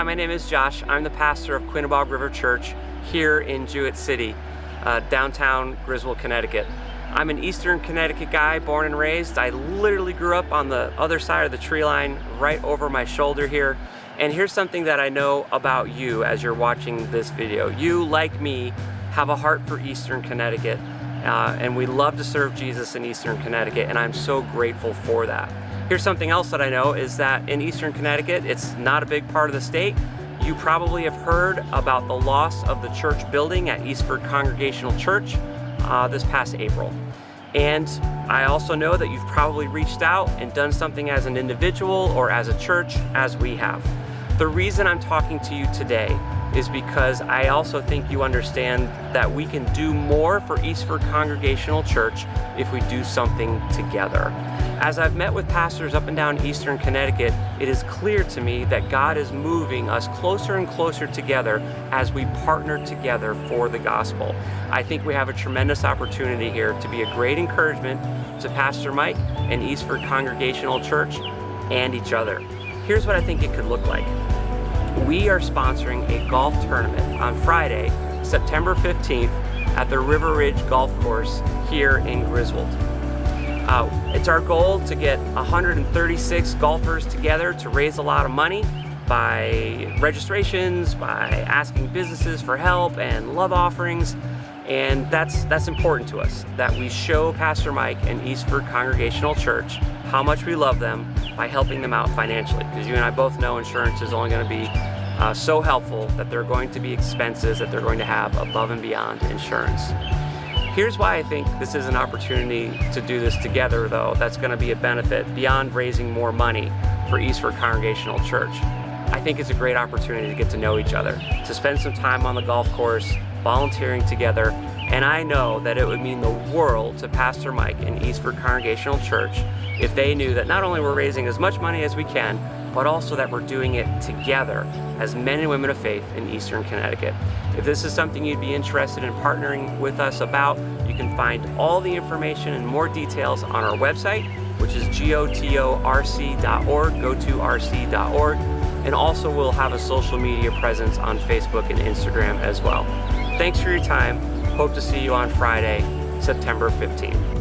Hi, my name is Josh. I'm the pastor of Quinebaug River Church here in Jewett City, downtown Griswold, Connecticut. I'm an Eastern Connecticut guy, born and raised. I literally grew up on the other side of the tree line, right over my shoulder here. And here's something that I know about you as you're watching this video. You, like me, have a heart for Eastern Connecticut, and we love to serve Jesus in Eastern Connecticut, and I'm so grateful for that. Here's something else that I know is that in Eastern Connecticut, it's not a big part of the state. You probably have heard about the loss of the church building at Eastford Congregational Church this past April. And I also know that you've probably reached out and done something as an individual or as a church, as we have. The reason I'm talking to you today is because I also think you understand that we can do more for Eastford Congregational Church if we do something together. As I've met with pastors up and down Eastern Connecticut, it is clear to me that God is moving us closer and closer together as we partner together for the gospel. I think we have a tremendous opportunity here to be a great encouragement to Pastor Mike and Eastford Congregational Church and each other. Here's what I think it could look like. We are sponsoring a golf tournament on Friday, September 15th at the River Ridge Golf Course here in Griswold. It's our goal to get 136 golfers together to raise a lot of money by registrations, by asking businesses for help and love offerings. And that's important to us, that we show Pastor Mike and Eastford Congregational Church how much we love them by helping them out financially. Because you and I both know insurance is only going to be so helpful, that there are going to be expenses that they're going to have above and beyond insurance. Here's why I think this is an opportunity to do this together, though, that's going to be a benefit beyond raising more money for Eastford Congregational Church. I think it's a great opportunity to get to know each other, to spend some time on the golf course, volunteering together, and I know that it would mean the world to Pastor Mike and Eastford Congregational Church if they knew that not only we're raising as much money as we can, but also that we're doing it together as men and women of faith in Eastern Connecticut. If this is something you'd be interested in partnering with us about, you can find all the information and more details on our website, which is gotorc.org, gotorc.org, and also we'll have a social media presence on Facebook and Instagram as well. Thanks for your time. Hope to see you on Friday, September 15th.